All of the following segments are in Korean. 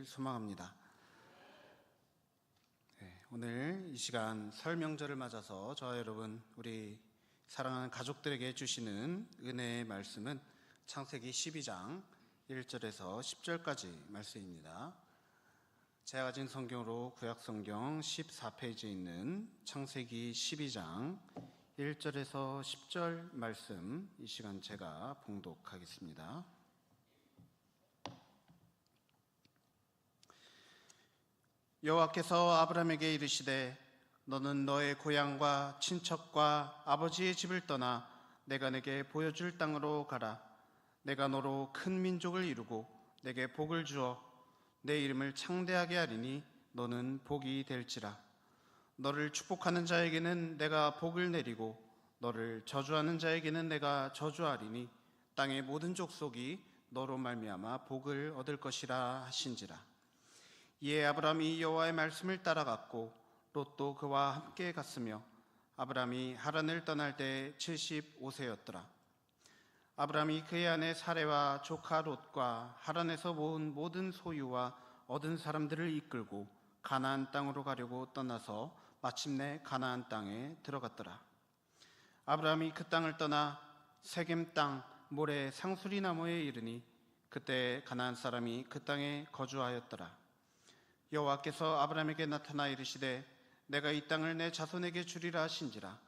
되시기를 소망합니다. 오늘 이 시간 설 명절을 맞아서 저와 여러분, 우리 사랑하는 가족들에게 주시는 은혜의 말씀은 창세기 12장 1절에서 10절까지 말씀입니다. 제가 가진 성경으로 구약성경 14페이지에 있는 창세기 12장 1절에서 10절 말씀, 이 시간 제가 봉독하겠습니다. 여호와께서 아브라함에게 이르시되 너는 너의 고향과 친척과 아버지의 집을 떠나 내가 내게 보여줄 땅으로 가라. 내가 너로 큰 민족을 이루고 내게 복을 주어 내 이름을 창대하게 하리니 너는 복이 될지라. 너를 축복하는 자에게는 내가 복을 내리고 너를 저주하는 자에게는 내가 저주하리니 땅의 모든 족속이 너로 말미암아 복을 얻을 것이라 하신지라. 이에 아브라함이 여호와의 말씀을 따라갔고 롯도 그와 함께 갔으며 아브라함이 하란을 떠날 때 75세였더라. 아브라함이 그의 아내 사레와 조카 롯과 하란에서 모은 모든 소유와 얻은 사람들을 이끌고 가나안 땅으로 가려고 떠나서 마침내 가나안 땅에 들어갔더라. 아브라함이 그 땅을 떠나 세겜 땅 모래 상수리 나무에 이르니 그때 가나안 사람이 그 땅에 거주하였더라. 여호와께서 아브라함에게 나타나 이르시되 내가 이 땅을 내 자손에게 주리라 하신지라.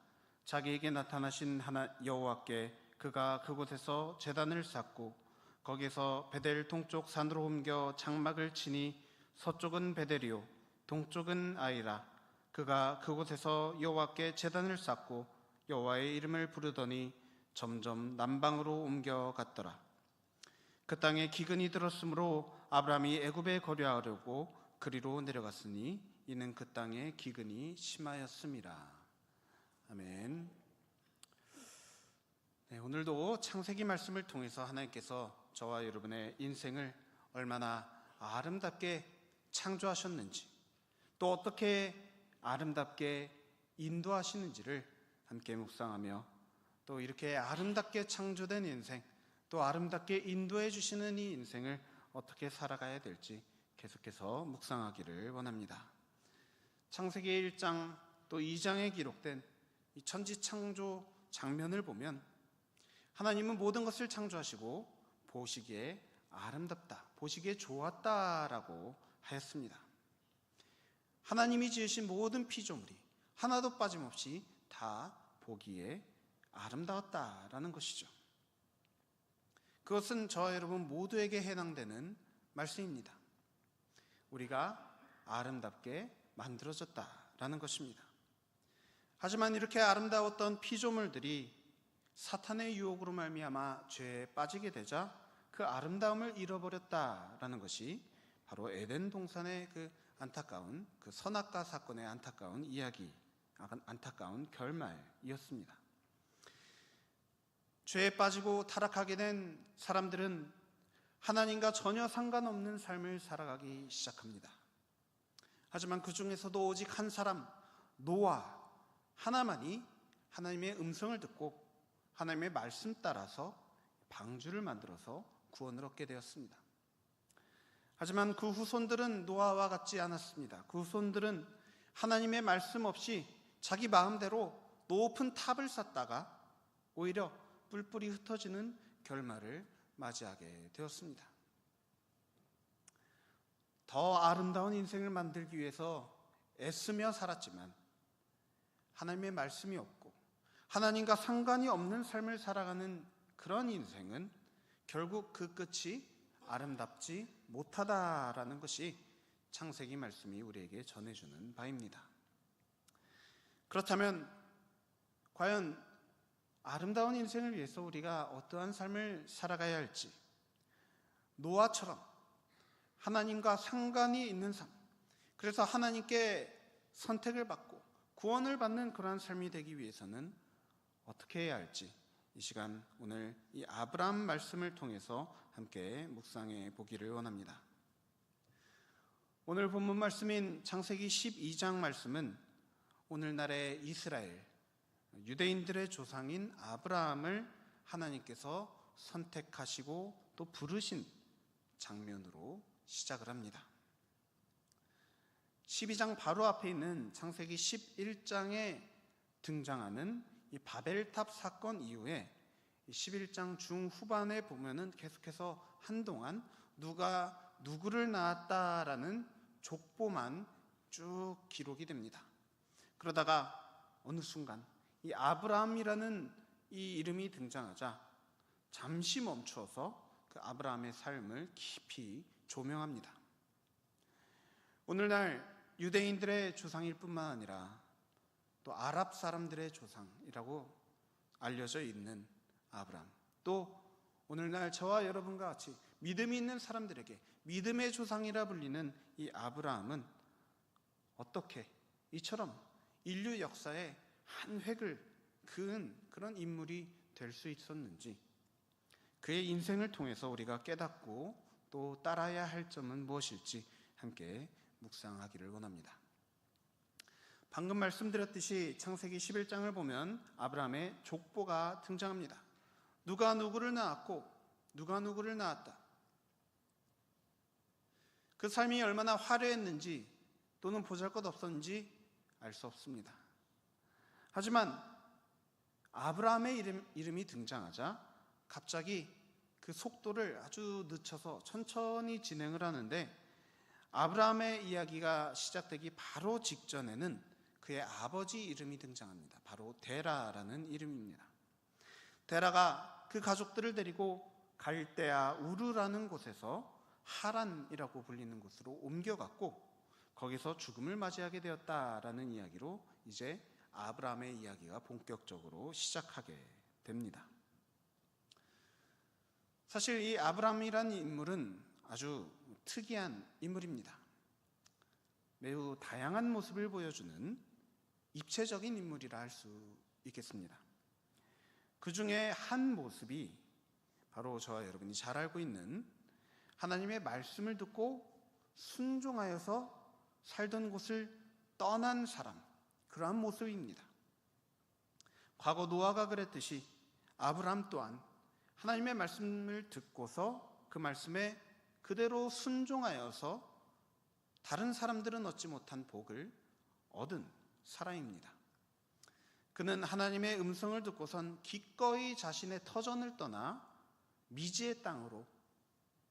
자기에게 나타나신 여호와께 그가 그곳에서 제단을 쌓고 거기에서 베델 동쪽 산으로 옮겨 장막을 치니 서쪽은 베델이요 동쪽은 아이라. 그가 그곳에서 여호와께 제단을 쌓고 여호와의 이름을 부르더니 점점 남방으로 옮겨갔더라. 그 땅에 기근이 들었으므로 아브라함이 애굽에 거류하려고 그리로 내려갔으니 이는 그 땅에 기근이 심하였음이라. 아멘. 오늘도 창세기 말씀을 통해서 하나님께서 저와 여러분의 인생을 얼마나 아름답게 창조하셨는지, 또 어떻게 아름답게 인도하시는지를 함께 묵상하며, 또 이렇게 아름답게 창조된 인생, 또 아름답게 인도해 주시는 이 인생을 어떻게 살아가야 될지 계속해서 묵상하기를 원합니다. 창세기 1장 또 2장에 기록된 이 천지창조 장면을 보면 하나님은 모든 것을 창조하시고 보시기에 아름답다, 보시기에 좋았다라고 하였습니다. 하나님이 지으신 모든 피조물이 하나도 빠짐없이 다 보기에 아름다웠다라는 것이죠. 그것은 저와 여러분 모두에게 해당되는 말씀입니다. 우리가 아름답게 만들어졌다라는 것입니다. 하지만 이렇게 아름다웠던 피조물들이 사탄의 유혹으로 말미암아 죄에 빠지게 되자 그 아름다움을 잃어버렸다라는 것이 바로 에덴 동산의 그 안타까운 그 선악과 사건의 안타까운 이야기, 안타까운 결말이었습니다. 죄에 빠지고 타락하게 된 사람들은 하나님과 전혀 상관없는 삶을 살아가기 시작합니다. 하지만 그 중에서도 오직 한 사람, 노아 하나만이 하나님의 음성을 듣고 하나님의 말씀 따라서 방주를 만들어서 구원을 얻게 되었습니다. 하지만 그 후손들은 노아와 같지 않았습니다. 그 후손들은 하나님의 말씀 없이 자기 마음대로 높은 탑을 쌓다가 오히려 뿔뿔이 흩어지는 결말을 맞이하게 되었습니다. 더 아름다운 인생을 만들기 위해서 애쓰며 살았지만 하나님의 말씀이 없고 하나님과 상관이 없는 삶을 살아가는 그런 인생은 결국 그 끝이 아름답지 못하다라는 것이 창세기 말씀이 우리에게 전해주는 바입니다. 그렇다면 과연 아름다운 인생을 위해서 우리가 어떠한 삶을 살아가야 할지, 노아처럼 하나님과 상관이 있는 삶, 그래서 하나님께 선택을 받고 구원을 받는 그러한 삶이 되기 위해서는 어떻게 해야 할지 이 시간 오늘 이 아브라함 말씀을 통해서 함께 묵상해 보기를 원합니다. 오늘 본문 말씀인 창세기 12장 말씀은 오늘날의 이스라엘, 유대인들의 조상인 아브라함을 하나님께서 선택하시고 또 부르신 장면으로 시작을 합니다. 12장 바로 앞에 있는 창세기 11장에 등장하는 이 바벨탑 사건 이후에 11장 중후반에 보면은 계속해서 한동안 누가 누구를 낳았다라는 족보만 쭉 기록이 됩니다. 그러다가 어느 순간 이 아브라함이라는 이 이름이 등장하자 잠시 멈추어서 그 아브라함의 삶을 깊이 조명합니다. 오늘날 유대인들의 조상일 뿐만 아니라 또 아랍 사람들의 조상이라고 알려져 있는 아브라함, 또 오늘날 저와 여러분과 같이 믿음이 있는 사람들에게 믿음의 조상이라 불리는 이 아브라함은 어떻게 이처럼 인류 역사의 한 획을 그은 그런 인물이 될 수 있었는지, 그의 인생을 통해서 우리가 깨닫고 또 따라야 할 점은 무엇일지 함께 묵상하기를 원합니다. 방금 말씀드렸듯이 창세기 11장을 보면 아브라함의 족보가 등장합니다. 누가 누구를 낳았고 누가 누구를 낳았다. 그 삶이 얼마나 화려했는지 또는 보잘것없었는지 알 수 없습니다. 하지만 아브라함의 이름이 등장하자 갑자기 그 속도를 아주 늦춰서 천천히 진행을 하는데, 아브라함의 이야기가 시작되기 바로 직전에는 그의 아버지 이름이 등장합니다. 바로 데라라는 이름입니다. 데라가 그 가족들을 데리고 갈대아 우르라는 곳에서 하란이라고 불리는 곳으로 옮겨갔고, 거기서 죽음을 맞이하게 되었다라는 이야기로 이제 아브라함의 이야기가 본격적으로 시작하게 됩니다. 사실 이 아브라함이라는 인물은 아주 특이한 인물입니다. 매우 다양한 모습을 보여주는 입체적인 인물이라 할 수 있겠습니다. 그 중에 한 모습이 바로 저와 여러분이 잘 알고 있는 하나님의 말씀을 듣고 순종하여서 살던 곳을 떠난 사람, 그러한 모습입니다. 과거 노아가 그랬듯이 아브라함 또한 하나님의 말씀을 듣고서 그 말씀에 그대로 순종하여서 다른 사람들은 얻지 못한 복을 얻은 사람입니다. 그는 하나님의 음성을 듣고선 기꺼이 자신의 터전을 떠나 미지의 땅으로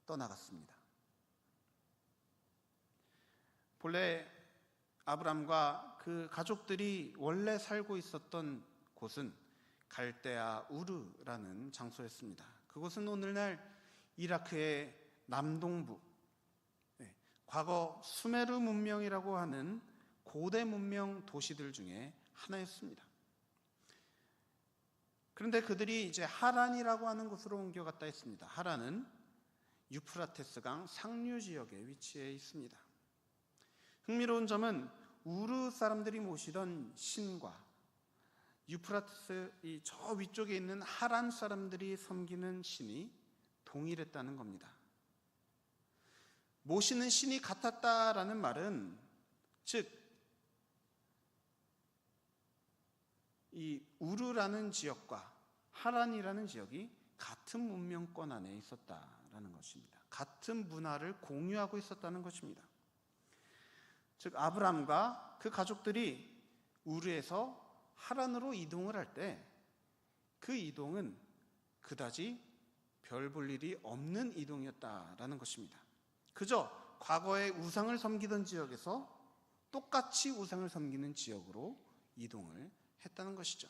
떠나갔습니다. 본래 아브람과 그 가족들이 원래 살고 있었던 곳은 갈대아 우르라는 장소였습니다. 그곳은 오늘날 이라크의 남동부, 과거 수메르 문명이라고 하는 고대 문명 도시들 중에 하나였습니다. 그런데 그들이 이제 하란이라고 하는 곳으로 옮겨갔다 했습니다. 하란은 유프라테스강 상류 지역에 위치해 있습니다. 흥미로운 점은 우르 사람들이 모시던 신과 유프라테스 저 위쪽에 있는 하란 사람들이 섬기는 신이 동일했다는 겁니다. 모시는 신이 같았다라는 말은, 즉 이 우르라는 지역과 하란이라는 지역이 같은 문명권 안에 있었다라는 것입니다. 같은 문화를 공유하고 있었다는 것입니다. 즉 아브람과 그 가족들이 우르에서 하란으로 이동을 할 때 그 이동은 그다지 별 볼 일이 없는 이동이었다라는 것입니다. 그저 과거에 우상을 섬기던 지역에서 똑같이 우상을 섬기는 지역으로 이동을 했다는 것이죠.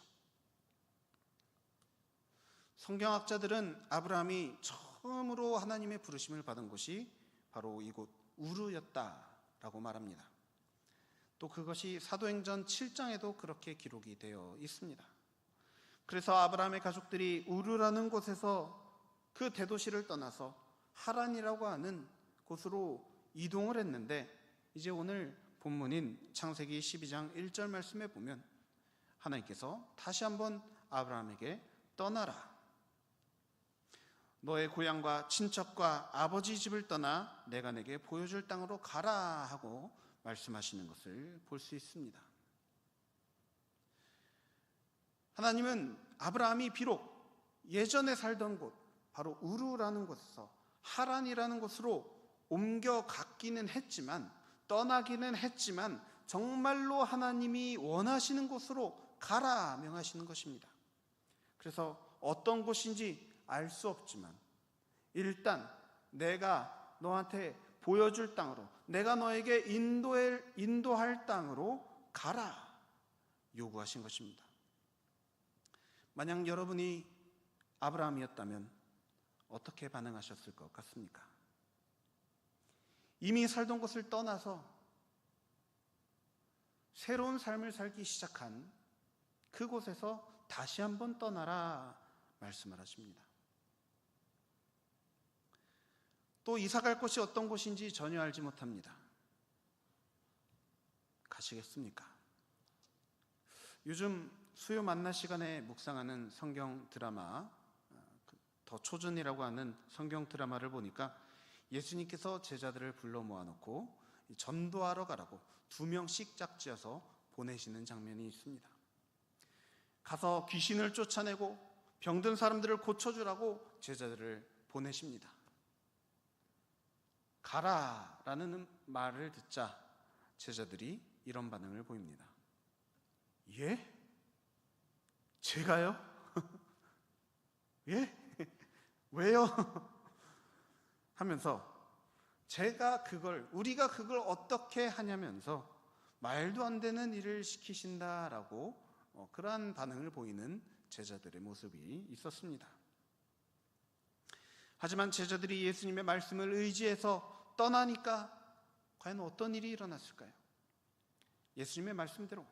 성경학자들은 아브라함이 처음으로 하나님의 부르심을 받은 곳이 바로 이곳 우르였다라고 말합니다. 또 그것이 사도행전 7장에도 그렇게 기록이 되어 있습니다. 그래서 아브라함의 가족들이 우르라는 곳에서 그 대도시를 떠나서 하란이라고 하는 곳으로 이동을 했는데, 이제 오늘 본문인 창세기 12장 1절 말씀에 보면 하나님께서 다시 한번 아브라함에게 떠나라, 너의 고향과 친척과 아버지 집을 떠나 내가 내게 보여줄 땅으로 가라 하고 말씀하시는 것을 볼 수 있습니다. 하나님은 아브라함이 비록 예전에 살던 곳, 바로 우르라는 곳에서 하란이라는 곳으로 옮겨갔기는 했지만 떠나기는 했지만 정말로 하나님이 원하시는 곳으로 가라 명하시는 것입니다. 그래서 어떤 곳인지 알 수 없지만 일단 내가 너한테 보여줄 땅으로, 내가 너에게 인도할 땅으로 가라 요구하신 것입니다. 만약 여러분이 아브라함이었다면 어떻게 반응하셨을 것 같습니까? 이미 살던 곳을 떠나서 새로운 삶을 살기 시작한 그곳에서 다시 한번 떠나라 말씀을 하십니다. 또 이사 갈 곳이 어떤 곳인지 전혀 알지 못합니다. 가시겠습니까? 요즘 수요 만나 시간에 묵상하는 성경 드라마, 더 초전이라고 하는 성경 드라마를 보니까 예수님께서 제자들을 불러 모아놓고 전도하러 가라고 2명씩 짝지어서 보내시는 장면이 있습니다. 가서 귀신을 쫓아내고 병든 사람들을 고쳐주라고 제자들을 보내십니다. 가라라는 말을 듣자 제자들이 이런 반응을 보입니다. 예? 제가요? 예? 왜요? 하면서 우리가 그걸 어떻게 하냐면서 말도 안 되는 일을 시키신다라고 그러한 반응을 보이는 제자들의 모습이 있었습니다. 하지만 제자들이 예수님의 말씀을 의지해서 떠나니까 과연 어떤 일이 일어났을까요? 예수님의 말씀대로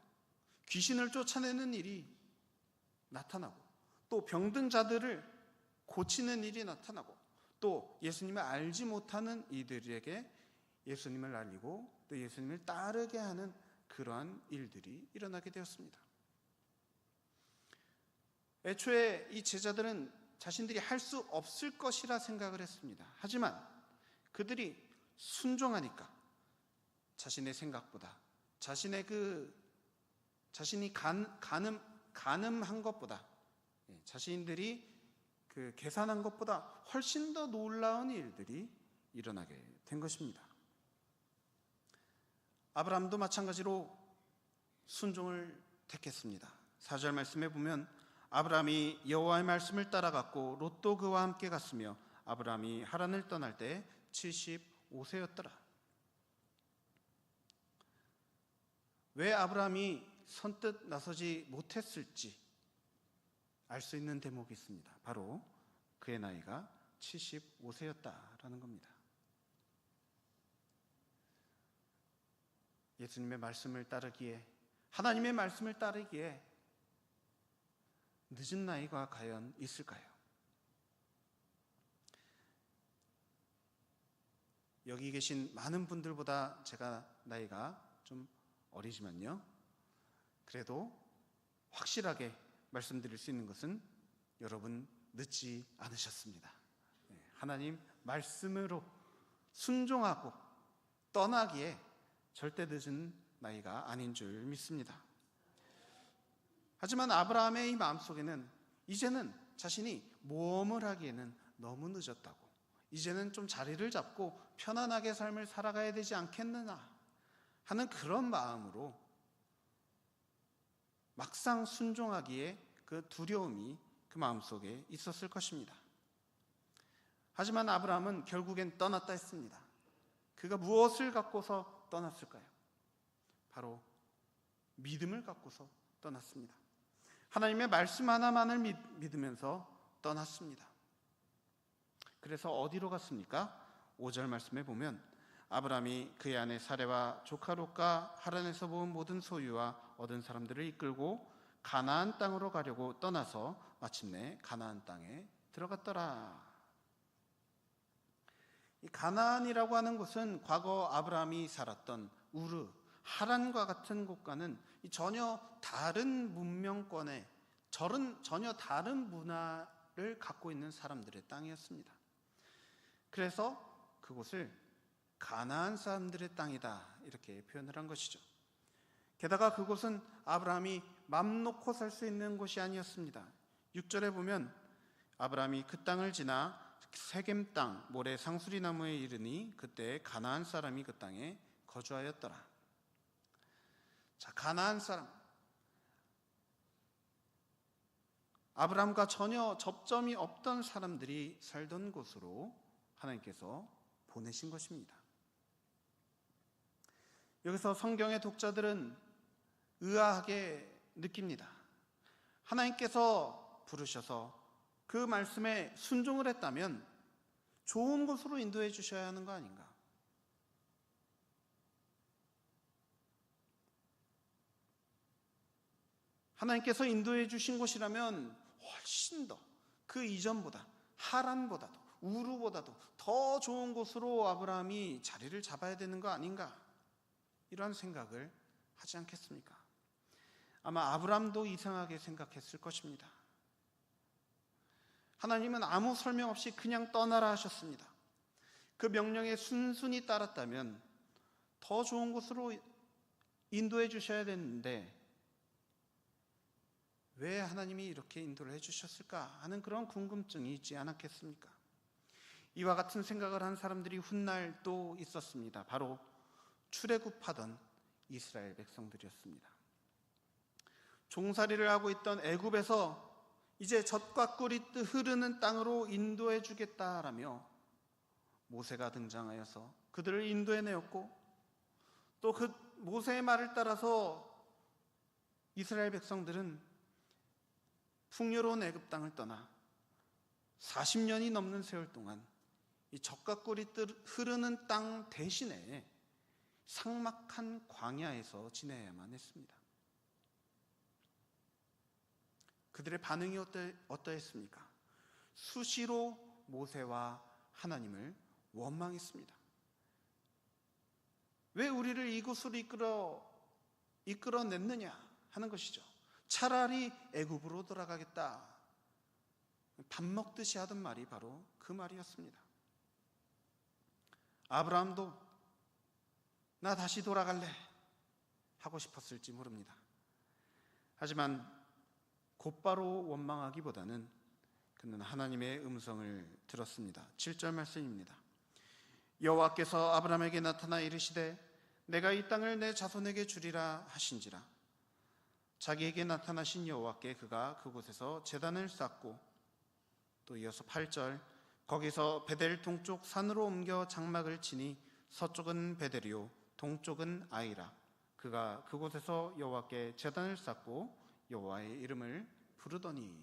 귀신을 쫓아내는 일이 나타나고, 또 병든 자들을 고치는 일이 나타나고, 또 예수님을 알지 못하는 이들에게 예수님을 알리고 또 예수님을 따르게 하는 그러한 일들이 일어나게 되었습니다. 애초에 이 제자들은 자신들이 할 수 없을 것이라 생각을 했습니다. 하지만 그들이 순종하니까 자신의 생각보다, 자신이 가늠한 것보다, 자신들이 계산한 것보다 훨씬 더 놀라운 일들이 일어나게 된 것입니다. 아브라함도 마찬가지로 순종을 택했습니다. 4절 말씀에 보면 아브라함이 여호와의 말씀을 따라갔고 롯도 그와 함께 갔으며 아브라함이 하란을 떠날 때 75세였더라. 왜 아브라함이 선뜻 나서지 못했을지 알 수 있는 대목이 있습니다. 바로 그의 나이가 75세였다라는 겁니다. 예수님의 말씀을 따르기에, 하나님의 말씀을 따르기에 늦은 나이가 과연 있을까요? 여기 계신 많은 분들보다 제가 나이가 좀 어리지만요, 그래도 확실하게 말씀드릴 수 있는 것은 여러분 늦지 않으셨습니다. 하나님 말씀으로 순종하고 떠나기에 절대 늦은 나이가 아닌 줄 믿습니다. 하지만 아브라함의 이 마음속에는 이제는 자신이 모험을 하기에는 너무 늦었다고, 이제는 좀 자리를 잡고 편안하게 삶을 살아가야 되지 않겠느냐 하는 그런 마음으로 막상 순종하기에 그 두려움이 그 마음속에 있었을 것입니다. 하지만 아브라함은 결국엔 떠났다 했습니다. 그가 무엇을 갖고서 떠났을까요? 바로 믿음을 갖고서 떠났습니다. 하나님의 말씀 하나만을 믿으면서 떠났습니다. 그래서 어디로 갔습니까? 5절 말씀에 보면 아브라함이 그의 아내 사레와 조카 롯과 하란에서 모은 모든 소유와 얻은 사람들을 이끌고 가나안 땅으로 가려고 떠나서 마침내 가나안 땅에 들어갔더라. 이 가나안이라고 하는 곳은 과거 아브라함이 살았던 우르, 하란과 같은 곳과는 전혀 다른 문명권에 전혀 다른 문화를 갖고 있는 사람들의 땅이었습니다. 그래서 그곳을 가나안 사람들의 땅이다 이렇게 표현을 한 것이죠. 게다가 그곳은 아브라함이 맘 놓고 살 수 있는 곳이 아니었습니다. 6절에 보면 아브라함이 그 땅을 지나 세겜 땅 모래 상수리 나무에 이르니 그때 가나안 사람이 그 땅에 거주하였더라. 자, 가나안 사람, 아브라함과 전혀 접점이 없던 사람들이 살던 곳으로 하나님께서 보내신 것입니다. 여기서 성경의 독자들은 의아하게 느낍니다. 하나님께서 부르셔서 그 말씀에 순종을 했다면 좋은 곳으로 인도해 주셔야 하는 거 아닌가? 하나님께서 인도해 주신 곳이라면 훨씬 더 그 이전보다, 하란보다도, 우르보다도 더 좋은 곳으로 아브라함이 자리를 잡아야 되는 거 아닌가? 이런 생각을 하지 않겠습니까? 아마 아브라함도 이상하게 생각했을 것입니다. 하나님은 아무 설명 없이 그냥 떠나라 하셨습니다. 그 명령에 순순히 따랐다면 더 좋은 곳으로 인도해 주셔야 되는데 왜 하나님이 이렇게 인도를 해주셨을까 하는 그런 궁금증이 있지 않았겠습니까? 이와 같은 생각을 한 사람들이 훗날 또 있었습니다. 바로 출애굽하던 이스라엘 백성들이었습니다. 종살이를 하고 있던 애굽에서 이제 젖과 꿀이 흐르는 땅으로 인도해 주겠다라며 모세가 등장하여서 그들을 인도해 내었고, 또 그 모세의 말을 따라서 이스라엘 백성들은 풍요로운 애굽 땅을 떠나 40년이 넘는 세월 동안 이 젖과 꿀이 흐르는 땅 대신에 삭막한 광야에서 지내야만 했습니다. 그들의 반응이 어떠했습니까? 수시로 모세와 하나님을 원망했습니다. 왜 우리를 이곳으로 이끌어냈느냐 하는 것이죠. 차라리 애굽으로 돌아가겠다. 밥 먹듯이 하던 말이 바로 그 말이었습니다. 아브라함도 나 다시 돌아갈래 하고 싶었을지 모릅니다. 하지만 곧바로 원망하기보다는 그는 하나님의 음성을 들었습니다. 7절 말씀입니다. 여호와께서 아브라함에게 나타나 이르시되 내가 이 땅을 내 자손에게 주리라 하신지라. 자기에게 나타나신 여호와께 그가 그곳에서 제단을 쌓고, 또 이어서 8절 거기서 베델 동쪽 산으로 옮겨 장막을 치니 서쪽은 베델이요 동쪽은 아이라. 그가 그곳에서 여호와께 제단을 쌓고 여호와의 이름을 부르더니.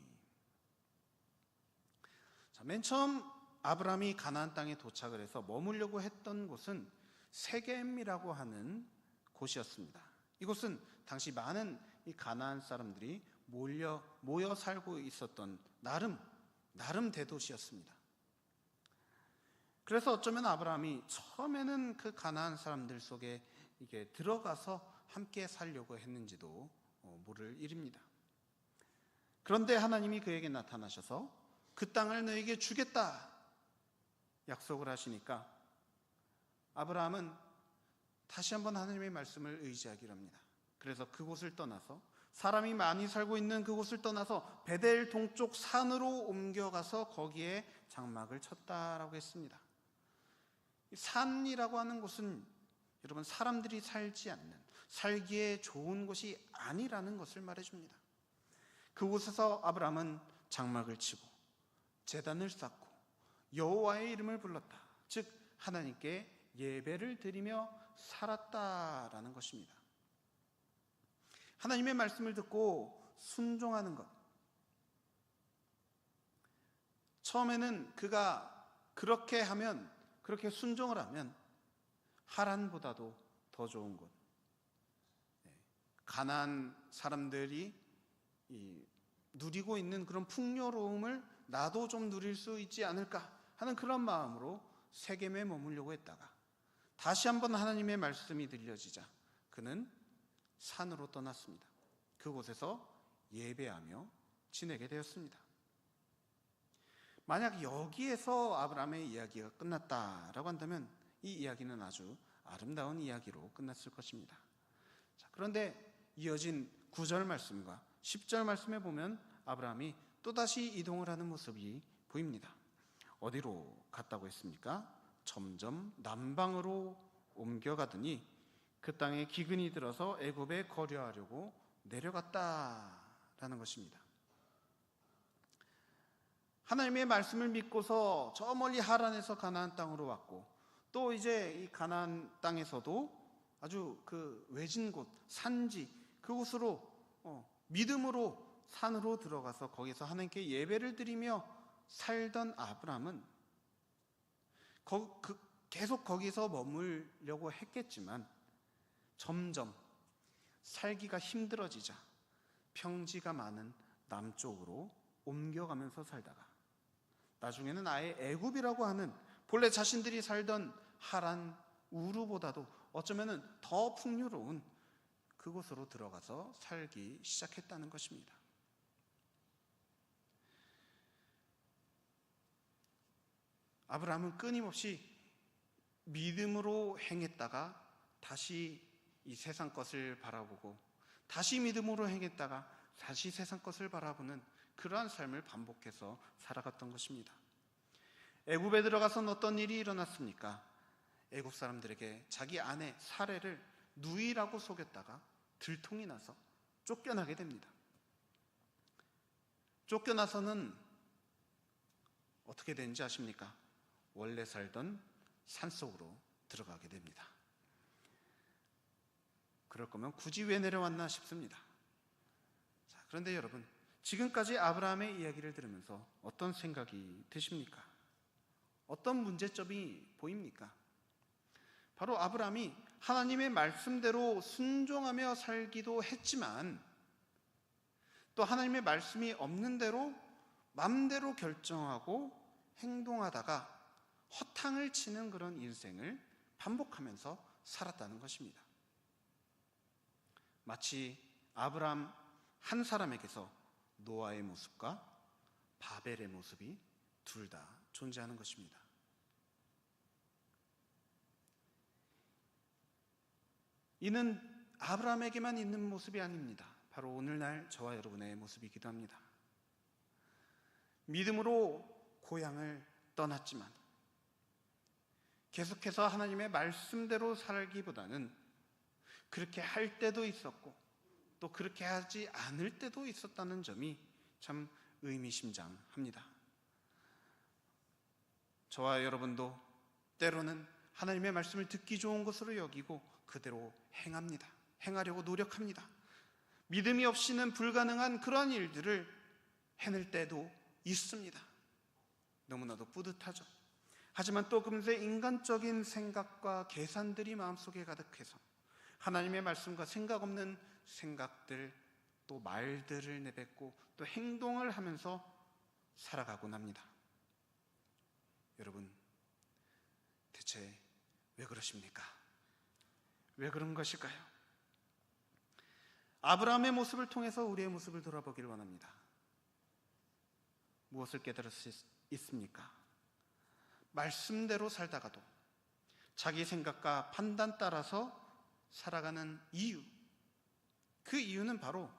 자, 맨 처음 아브라함이 가나안 땅에 도착을 해서 머물려고 했던 곳은 세겜이라고 하는 곳이었습니다. 이곳은 당시 많은 이 가나안 사람들이 모여 살고 있었던 나름 대도시였습니다. 그래서 어쩌면 아브라함이 처음에는 그 가나안 사람들 속에 이게 들어가서 함께 살려고 했는지도 모를 일입니다. 그런데 하나님이 그에게 나타나셔서 그 땅을 너에게 주겠다 약속을 하시니까 아브라함은 다시 한번 하나님의 말씀을 의지하기로 합니다. 그래서 그곳을 떠나서, 사람이 많이 살고 있는 그곳을 떠나서 베델 동쪽 산으로 옮겨가서 거기에 장막을 쳤다라고 했습니다. 산이라고 하는 곳은 여러분 사람들이 살지 않는, 살기에 좋은 곳이 아니라는 것을 말해줍니다. 그곳에서 아브라함은 장막을 치고 제단을 쌓고 여호와의 이름을 불렀다. 즉 하나님께 예배를 드리며 살았다라는 것입니다. 하나님의 말씀을 듣고 순종하는 것. 처음에는 그가 그렇게 순종을 하면 하란보다도 더 좋은 곳, 가나안 사람들이 누리고 있는 그런 풍요로움을 나도 좀 누릴 수 있지 않을까 하는 그런 마음으로 세겜에 머물려고 했다가 다시 한번 하나님의 말씀이 들려지자 그는 산으로 떠났습니다. 그곳에서 예배하며 지내게 되었습니다. 만약 여기에서 아브라함의 이야기가 끝났다라고 한다면 이 이야기는 아주 아름다운 이야기로 끝났을 것입니다. 자, 그런데 이어진 9절 말씀과 10절 말씀에 보면 아브라함이 또다시 이동을 하는 모습이 보입니다. 어디로 갔다고 했습니까? 점점 남방으로 옮겨가더니 그 땅에 기근이 들어서 애굽에 거류하려고 내려갔다라는 것입니다. 하나님의 말씀을 믿고서 저 멀리 하란에서 가나안 땅으로 왔고, 또 이제 이 가나안 땅에서도 아주 그 외진 곳, 산지, 그곳으로 믿음으로 산으로 들어가서 거기서 하나님께 예배를 드리며 살던 아브라함은 계속 거기서 머물려고 했겠지만 점점 살기가 힘들어지자 평지가 많은 남쪽으로 옮겨가면서 살다가 나중에는 아예 애굽이라고 하는 본래 자신들이 살던 하란 우르보다도 어쩌면은 더 풍요로운 그곳으로 들어가서 살기 시작했다는 것입니다. 아브라함은 끊임없이 믿음으로 행했다가 다시 이 세상 것을 바라보고, 다시 믿음으로 행했다가 다시 세상 것을 바라보는 그러한 삶을 반복해서 살아갔던 것입니다. 애굽에 들어가서는 어떤 일이 일어났습니까? 애굽 사람들에게 자기 아내 사레를 누이라고 속였다가 들통이 나서 쫓겨나게 됩니다. 쫓겨나서는 어떻게 되는지 아십니까? 원래 살던 산속으로 들어가게 됩니다. 그럴 거면 굳이 왜 내려왔나 싶습니다. 자, 그런데 여러분, 지금까지 아브라함의 이야기를 들으면서 어떤 생각이 드십니까? 어떤 문제점이 보입니까? 바로 아브라함이 하나님의 말씀대로 순종하며 살기도 했지만, 또 하나님의 말씀이 없는 대로 마음대로 결정하고 행동하다가 허탕을 치는 그런 인생을 반복하면서 살았다는 것입니다. 마치 아브라함 한 사람에게서 노아의 모습과 바벨의 모습이 둘 다 존재하는 것입니다. 이는 아브라함에게만 있는 모습이 아닙니다. 바로 오늘날 저와 여러분의 모습이기도 합니다. 믿음으로 고향을 떠났지만 계속해서 하나님의 말씀대로 살기보다는 그렇게 할 때도 있었고 또 그렇게 하지 않을 때도 있었다는 점이 참 의미심장합니다. 저와 여러분도 때로는 하나님의 말씀을 듣기 좋은 것으로 여기고 그대로 행합니다. 행하려고 노력합니다. 믿음이 없이는 불가능한 그러한 일들을 해낼 때도 있습니다. 너무나도 뿌듯하죠. 하지만 또 금세 인간적인 생각과 계산들이 마음속에 가득해서 하나님의 말씀과 생각 없는 생각들, 또 말들을 내뱉고 또 행동을 하면서 살아가곤 합니다. 여러분, 대체 왜 그러십니까? 왜 그런 것일까요? 아브라함의 모습을 통해서 우리의 모습을 돌아보기를 원합니다. 무엇을 깨달을 수 있습니까? 말씀대로 살다가도 자기 생각과 판단 따라서 살아가는 이유, 그 이유는 바로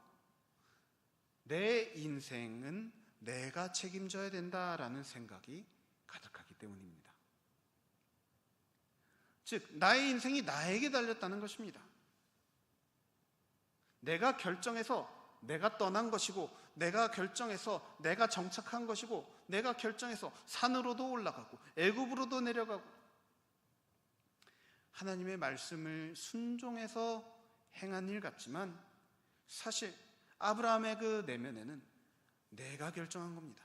내 인생은 내가 책임져야 된다라는 생각이 가득하기 때문입니다. 즉, 나의 인생이 나에게 달렸다는 것입니다. 내가 결정해서 내가 떠난 것이고, 내가 결정해서 내가 정착한 것이고, 내가 결정해서 산으로도 올라가고 애굽으로도 내려가고 하나님의 말씀을 순종해서 행한 일 같지만 사실 아브라함의 그 내면에는 내가 결정한 겁니다.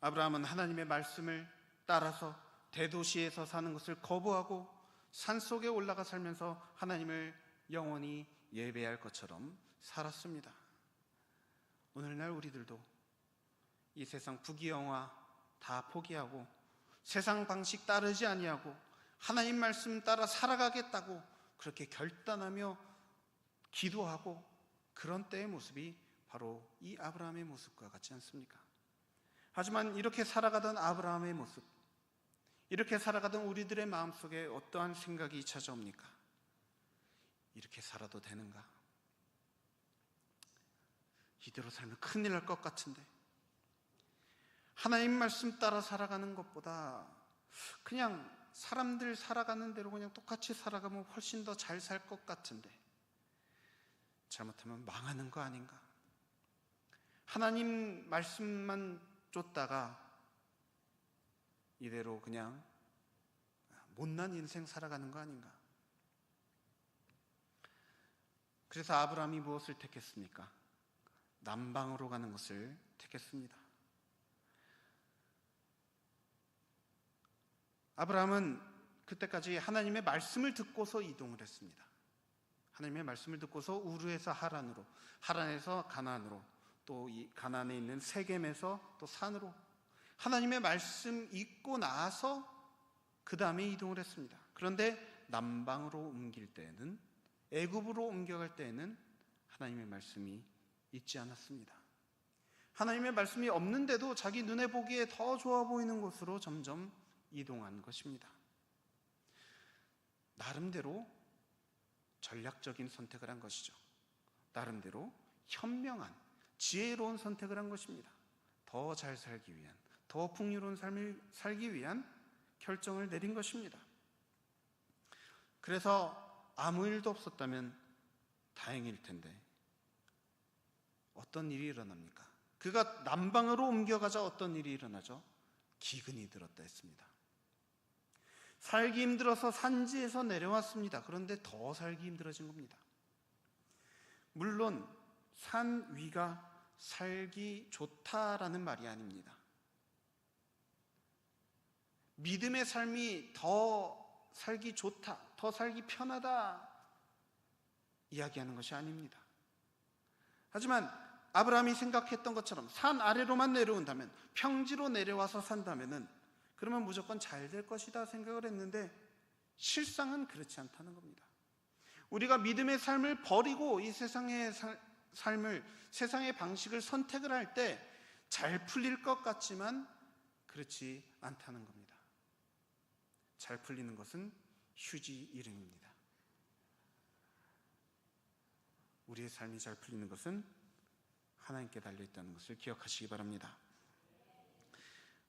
아브라함은 하나님의 말씀을 따라서 대도시에서 사는 것을 거부하고 산속에 올라가 살면서 하나님을 영원히 예배할 것처럼 살았습니다. 오늘날 우리들도 이 세상 부귀영화 다 포기하고 세상 방식 따르지 아니하고 하나님 말씀 따라 살아가겠다고 그렇게 결단하며 기도하고 그런 때의 모습이 바로 이 아브라함의 모습과 같지 않습니까? 하지만 이렇게 살아가던 아브라함의 모습, 이렇게 살아가던 우리들의 마음속에 어떠한 생각이 찾아옵니까? 이렇게 살아도 되는가? 이대로 살면 큰일 날 것 같은데, 하나님 말씀 따라 살아가는 것보다 그냥 사람들 살아가는 대로 그냥 똑같이 살아가면 훨씬 더 잘 살 것 같은데 잘못하면 망하는 거 아닌가? 하나님 말씀만 쫓다가 이대로 그냥 못난 인생 살아가는 거 아닌가? 그래서 아브라함이 무엇을 택했습니까? 남방으로 가는 것을 택했습니다. 아브라함은 그때까지 하나님의 말씀을 듣고서 이동을 했습니다. 하나님의 말씀을 듣고서 우르에서 하란으로, 하란에서 가나안으로, 또 이 가나안에 있는 세겜에서 또 산으로, 하나님의 말씀 읽고 나서 그 다음에 이동을 했습니다. 그런데 남방으로 옮길 때에는, 애굽으로 옮겨갈 때에는 하나님의 말씀이 있지 않았습니다. 하나님의 말씀이 없는데도 자기 눈에 보기에 더 좋아 보이는 곳으로 점점 이동한 것입니다. 나름대로 전략적인 선택을 한 것이죠. 나름대로 현명한, 지혜로운 선택을 한 것입니다. 더 잘 살기 위한, 더 풍요로운 삶을 살기 위한 결정을 내린 것입니다. 그래서 아무 일도 없었다면 다행일 텐데 어떤 일이 일어납니까? 그가 남방으로 옮겨가자 어떤 일이 일어나죠? 기근이 들었다 했습니다. 살기 힘들어서 산지에서 내려왔습니다. 그런데 더 살기 힘들어진 겁니다. 물론 산 위가 살기 좋다라는 말이 아닙니다. 믿음의 삶이 더 살기 좋다, 더 살기 편하다 이야기하는 것이 아닙니다. 하지만 아브라함이 생각했던 것처럼 산 아래로만 내려온다면, 평지로 내려와서 산다면은 그러면 무조건 잘 될 것이다 생각을 했는데 실상은 그렇지 않다는 겁니다. 우리가 믿음의 삶을 버리고 이 세상의 삶을, 세상의 방식을 선택을 할 때 잘 풀릴 것 같지만 그렇지 않다는 겁니다. 잘 풀리는 것은 휴지 이름입니다. 우리의 삶이 잘 풀리는 것은 하나님께 달려있다는 것을 기억하시기 바랍니다.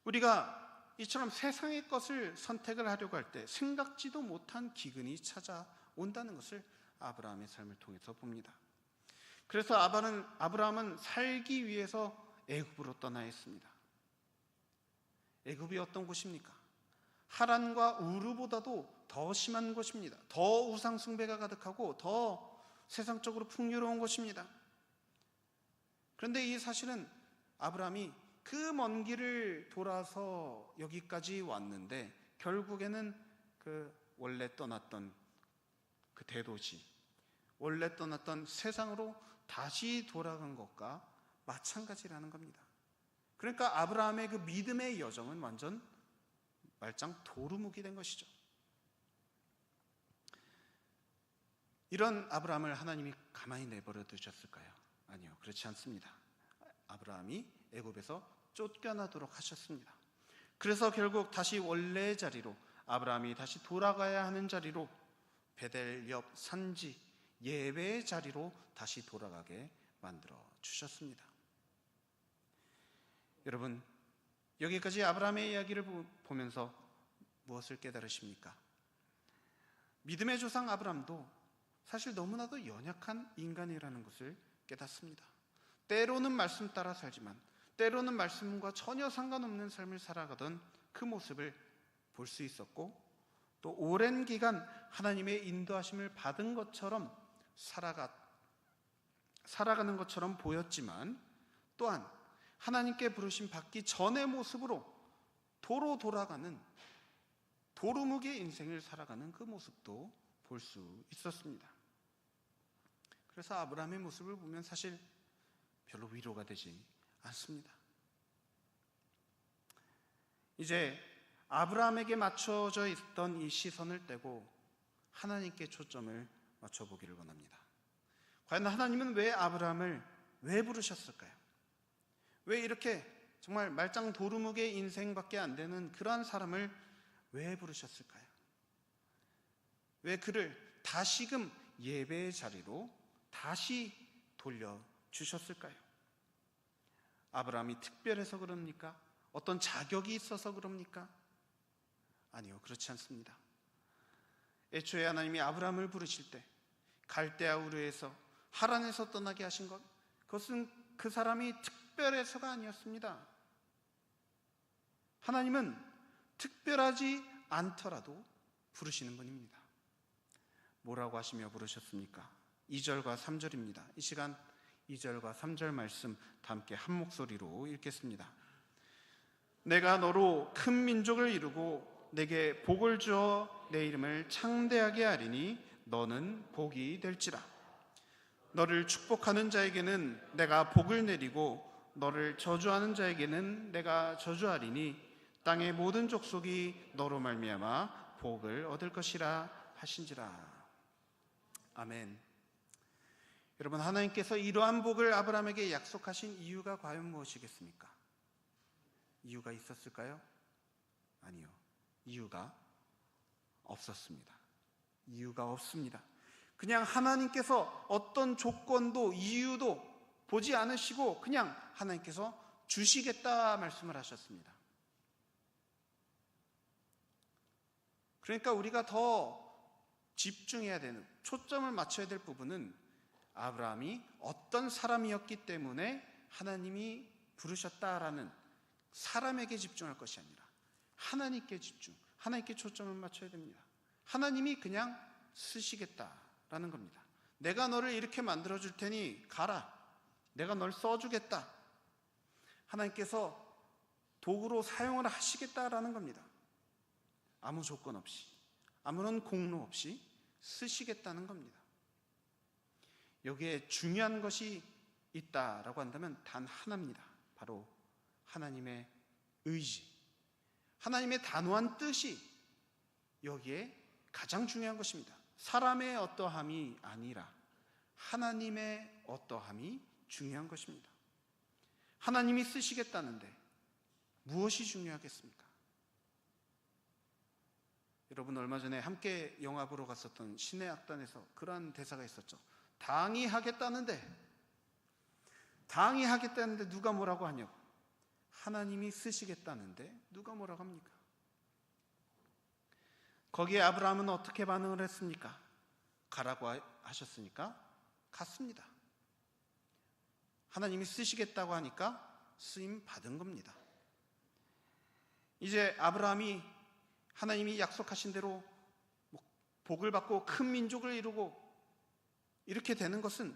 우리가 이처럼 세상의 것을 선택을 하려고 할 때 생각지도 못한 기근이 찾아온다는 것을 아브라함의 삶을 통해서 봅니다. 그래서 아브라함은 살기 위해서 애굽으로 떠나야 했습니다. 애굽이 어떤 곳입니까? 하란과 우르보다도 더 심한 곳입니다. 더 우상 숭배가 가득하고 더 세상적으로 풍요로운 곳입니다. 그런데 이 사실은 아브라함이 그 먼 길을 돌아서 여기까지 왔는데 결국에는 그 원래 떠났던 그 대도시, 원래 떠났던 세상으로 다시 돌아간 것과 마찬가지라는 겁니다. 그러니까 아브라함의 그 믿음의 여정은 완전 말짱 도루묵이 된 것이죠. 이런 아브라함을 하나님이 가만히 내버려 두셨을까요? 아니요, 그렇지 않습니다. 아브라함이 애굽에서 쫓겨나도록 하셨습니다. 그래서 결국 다시 원래의 자리로, 아브라함이 다시 돌아가야 하는 자리로, 베델 옆 산지 예배의 자리로 다시 돌아가게 만들어 주셨습니다. 여러분, 여기까지 아브라함의 이야기를 보면서 무엇을 깨달으십니까? 믿음의 조상 아브라함도 사실 너무나도 연약한 인간이라는 것을 깨닫습니다. 때로는 말씀 따라 살지만 때로는 말씀과 전혀 상관없는 삶을 살아가던 그 모습을 볼 수 있었고, 또 오랜 기간 하나님의 인도하심을 받은 것처럼 살아가는 것처럼 보였지만, 또한 하나님께 부르심 받기 전의 모습으로 도로 돌아가는 도루묵의 인생을 살아가는 그 모습도 볼 수 있었습니다. 그래서 아브라함의 모습을 보면 사실 별로 위로가 되지 않습니다. 이제 아브라함에게 맞춰져 있던 이 시선을 떼고 하나님께 초점을 맞춰보기를 원합니다. 과연 하나님은 왜 아브라함을 왜 부르셨을까요? 왜 이렇게 정말 말짱 도루묵의 인생밖에 안 되는 그러한 사람을 왜 부르셨을까요? 왜 그를 다시금 예배의 자리로 다시 돌려주셨을까요? 아브라함이 특별해서 그럽니까? 어떤 자격이 있어서 그럽니까? 아니요, 그렇지 않습니다. 애초에 하나님이 아브라함을 부르실 때 갈대아 우르에서 하란에서 떠나게 하신 것, 그것은 그 사람이 특별해서가 아니었습니다. 하나님은 특별하지 않더라도 부르시는 분입니다. 뭐라고 하시며 부르셨습니까? 2절과 3절입니다. 이 시간 2절과 3절 말씀 다 함께 한 목소리로 읽겠습니다. 내가 너로 큰 민족을 이루고 내게 복을 주어 내 이름을 창대하게 하리니 너는 복이 될지라. 너를 축복하는 자에게는 내가 복을 내리고 너를 저주하는 자에게는 내가 저주하리니 땅의 모든 족속이 너로 말미암아 복을 얻을 것이라 하신지라. 아멘. 여러분, 하나님께서 이러한 복을 아브라함에게 약속하신 이유가 과연 무엇이겠습니까? 이유가 있었을까요? 아니요, 이유가 없었습니다. 이유가 없습니다. 그냥 하나님께서 어떤 조건도 이유도 보지 않으시고 그냥 하나님께서 주시겠다 말씀을 하셨습니다. 그러니까 우리가 더 집중해야 되는, 초점을 맞춰야 될 부분은 아브라함이 어떤 사람이었기 때문에 하나님이 부르셨다라는 사람에게 집중할 것이 아니라 하나님께 집중, 하나님께 초점을 맞춰야 됩니다. 하나님이 그냥 쓰시겠다라는 겁니다. 내가 너를 이렇게 만들어줄 테니 가라, 내가 널 써주겠다, 하나님께서 도구로 사용을 하시겠다라는 겁니다. 아무 조건 없이, 아무런 공로 없이 쓰시겠다는 겁니다. 여기에 중요한 것이 있다라고 한다면 단 하나입니다. 바로 하나님의 의지, 하나님의 단호한 뜻이 여기에 가장 중요한 것입니다. 사람의 어떠함이 아니라 하나님의 어떠함이 중요한 것입니다. 하나님이 쓰시겠다는데 무엇이 중요하겠습니까? 여러분, 얼마 전에 함께 영화 보러 갔었던 신의 악단에서 그러한 대사가 있었죠. 당이 하겠다는데 누가 뭐라고 하냐고. 하나님이 쓰시겠다는데 누가 뭐라고 합니까? 거기에 아브라함은 어떻게 반응을 했습니까? 가라고 하셨으니까 갔습니다. 하나님이 쓰시겠다고 하니까 쓰임 받은 겁니다. 이제 아브라함이 하나님이 약속하신 대로 복을 받고 큰 민족을 이루고 이렇게 되는 것은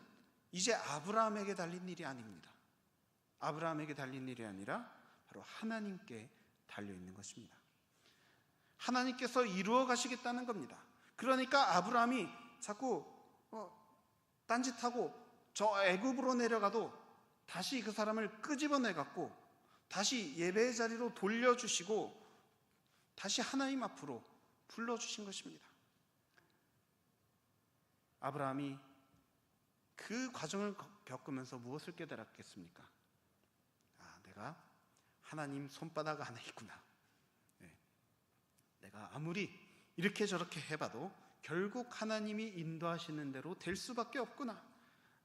이제 아브라함에게 달린 일이 아닙니다. 아브라함에게 달린 일이 아니라 바로 하나님께 달려있는 것입니다. 하나님께서 이루어 가시겠다는 겁니다. 그러니까 아브라함이 자꾸 딴짓하고 저 애굽으로 내려가도 다시 그 사람을 끄집어내 갖고 다시 예배의 자리로 돌려주시고 다시 하나님 앞으로 불러주신 것입니다. 아브라함이 그 과정을 겪으면서 무엇을 깨달았겠습니까? 내가 하나님 손바닥 안에 있구나. 내가 아무리 이렇게 저렇게 해봐도 결국 하나님이 인도하시는 대로 될 수밖에 없구나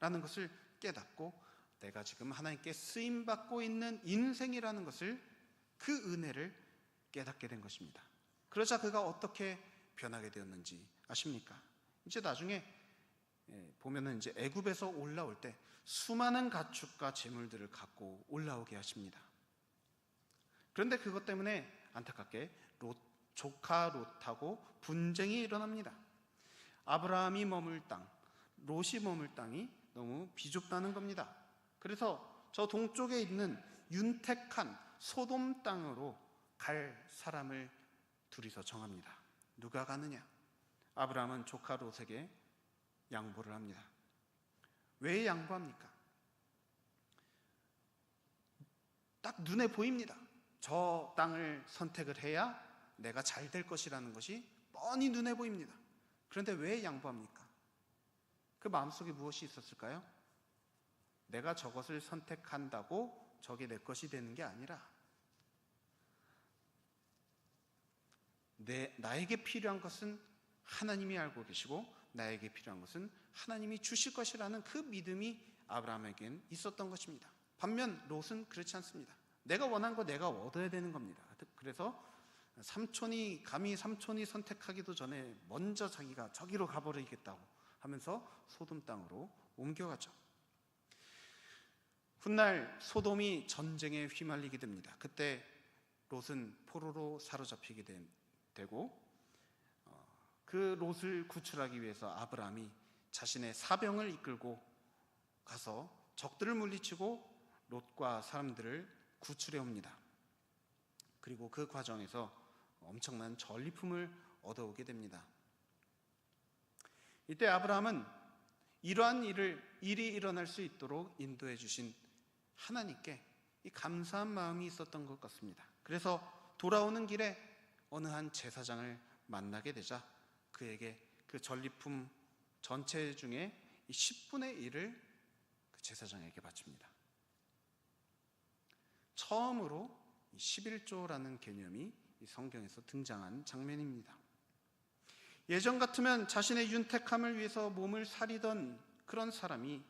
라는 것을 깨닫고 내가 지금 하나님께 쓰임받고 있는 인생이라는 것을, 그 은혜를 깨닫게 된 것입니다. 그러자 그가 어떻게 변하게 되었는지 아십니까? 이제 나중에 보면은 이제 애굽에서 올라올 때 수많은 가축과 재물들을 갖고 올라오게 하십니다. 그런데 그것 때문에 안타깝게 조카 롯하고 분쟁이 일어납니다. 아브라함이 머물 땅, 롯이 머물 땅이 너무 비좁다는 겁니다. 그래서 저 동쪽에 있는 윤택한 소돔 땅으로 갈 사람을 둘이서 정합니다. 누가 가느냐? 아브라함은 조카 롯에게 양보를 합니다. 왜 양보합니까? 딱 눈에 보입니다. 저 땅을 선택을 해야 내가 잘 될 것이라는 것이 뻔히 눈에 보입니다. 그런데 왜 양보합니까? 그 마음속에 무엇이 있었을까요? 내가 저것을 선택한다고 저게 내 것이 되는 게 아니라 나에게 필요한 것은 하나님이 알고 계시고 나에게 필요한 것은 하나님이 주실 것이라는 그 믿음이 아브라함에겐 있었던 것입니다. 반면 롯은 그렇지 않습니다. 내가 원한 거 내가 얻어야 되는 겁니다. 그래서 감히 삼촌이 선택하기도 전에 먼저 자기가 저기로 가버리겠다고 하면서 소돔 땅으로 옮겨가죠. 훗날 소돔이 전쟁에 휘말리게 됩니다. 그때 롯은 포로로 사로잡히게 되고, 그 롯을 구출하기 위해서 아브라함이 자신의 사병을 이끌고 가서 적들을 물리치고 롯과 사람들을 구출해 옵니다. 그리고 그 과정에서 엄청난 전리품을 얻어오게 됩니다. 이때 아브라함은 이러한 일이 일어날 수 있도록 인도해 주신 하나님께 이 감사한 마음이 있었던 것 같습니다. 그래서 돌아오는 길에 어느 한 제사장을 만나게 되자 그에게 그 전리품 전체 중에 10분의 1을 그 제사장에게 바칩니다. 처음으로 11조라는 개념이 이 성경에서 등장한 장면입니다. 예전 같으면 자신의 윤택함을 위해서 몸을 사리던 그런 사람이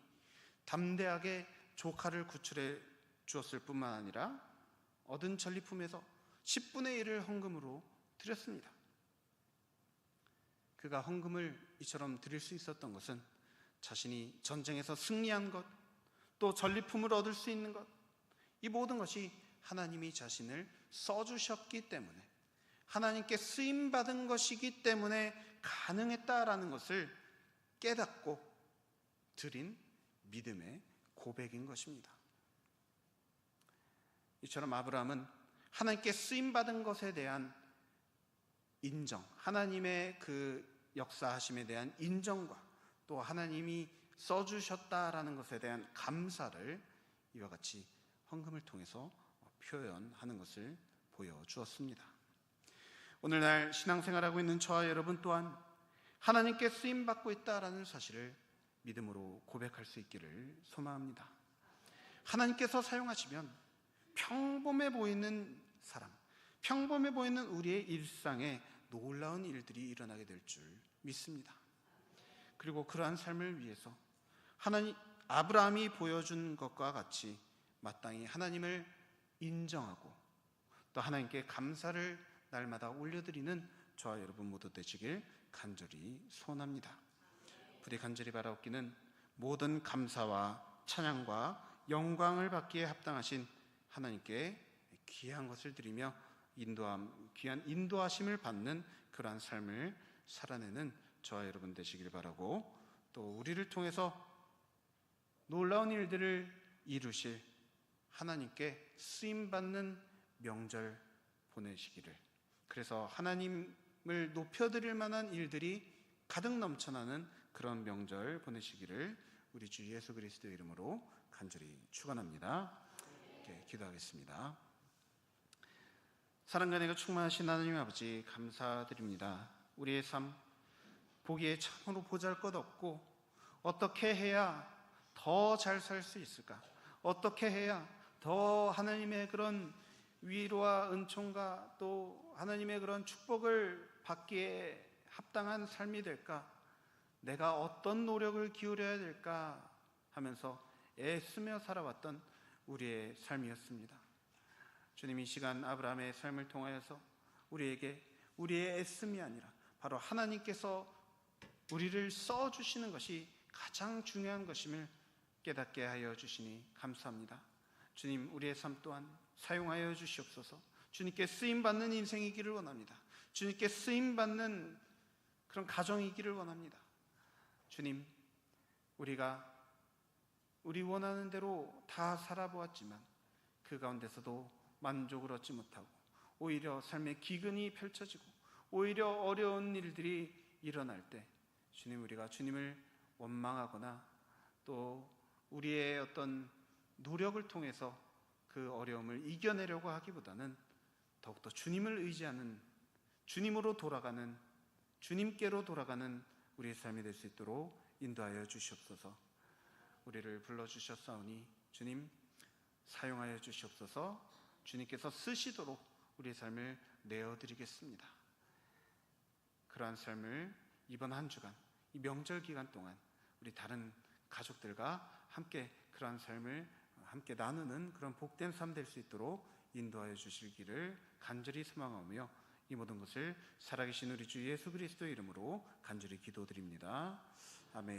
담대하게 조카를 구출해 주었을 뿐만 아니라 얻은 전리품에서 10분의 1을 헌금으로 드렸습니다. 그가 헌금을 이처럼 드릴 수 있었던 것은 자신이 전쟁에서 승리한 것, 또 전리품을 얻을 수 있는 것, 이 모든 것이 하나님이 자신을 써주셨기 때문에, 하나님께 쓰임받은 것이기 때문에 가능했다라는 것을 깨닫고 드린 믿음의 고백인 것입니다. 이처럼 아브라함은 하나님께 쓰임받은 것에 대한 인정, 하나님의 그 역사하심에 대한 인정과 또 하나님이 써주셨다라는 것에 대한 감사를 이와 같이 헌금을 통해서 표현하는 것을 보여주었습니다. 오늘날 신앙생활하고 있는 저와 여러분 또한 하나님께 쓰임받고 있다라는 사실을 믿음으로 고백할 수 있기를 소망합니다. 하나님께서 사용하시면 평범해 보이는 사람, 평범해 보이는 우리의 일상에 놀라운 일들이 일어나게 될 줄 믿습니다. 그리고 그러한 삶을 위해서 아브라함이 보여준 것과 같이 마땅히 하나님을 인정하고 또 하나님께 감사를 날마다 올려드리는 저와 여러분 모두 되시길 간절히 소원합니다. 부디 간절히 바라옵기는 모든 감사와 찬양과 영광을 받기에 합당하신 하나님께 귀한 것을 드리며 귀한 인도하심을 받는 그러한 삶을 살아내는 저와 여러분 되시길 바라고, 또 우리를 통해서 놀라운 일들을 이루실 하나님께 쓰임받는 명절 보내시기를, 그래서 하나님을 높여드릴 만한 일들이 가득 넘쳐나는 그런 명절 보내시기를 우리 주 예수 그리스도의 이름으로 간절히 축원합니다. 기도하겠습니다. 사랑과 은혜가 충만하신 하나님 아버지, 감사드립니다. 우리의 삶 보기에 참으로 보잘것없고, 어떻게 해야 더 잘 살 수 있을까, 어떻게 해야 더 하나님의 그런 위로와 은총과 또 하나님의 그런 축복을 받기에 합당한 삶이 될까, 내가 어떤 노력을 기울여야 될까 하면서 애쓰며 살아왔던 우리의 삶이었습니다. 주님, 이 시간 아브라함의 삶을 통하여서 우리에게 우리의 애씀이 아니라 바로 하나님께서 우리를 써주시는 것이 가장 중요한 것임을 깨닫게 하여 주시니 감사합니다. 주님, 우리의 삶 또한 사용하여 주시옵소서. 주님께 쓰임받는 인생이기를 원합니다. 주님께 쓰임받는 그런 가정이기를 원합니다. 주님, 우리가 우리 원하는 대로 다 살아보았지만 그 가운데서도 만족을 얻지 못하고 오히려 삶의 기근이 펼쳐지고 오히려 어려운 일들이 일어날 때 주님, 우리가 주님을 원망하거나 또 우리의 어떤 노력을 통해서 그 어려움을 이겨내려고 하기보다는 더욱더 주님을 의지하는, 주님으로 돌아가는, 주님께로 돌아가는 우리의 삶이 될 수 있도록 인도하여 주시옵소서. 우리를 불러주셨사오니 주님 사용하여 주시옵소서. 주님께서 쓰시도록 우리의 삶을 내어드리겠습니다. 그러한 삶을 이번 한 주간, 이 명절 기간 동안 우리 다른 가족들과 함께 그러한 삶을 함께 나누는 그런 복된 삶 될 수 있도록 인도하여 주실 길을 간절히 소망하며 이 모든 것을 살아계신 우리 주 예수 그리스도의 이름으로 간절히 기도드립니다. 아멘.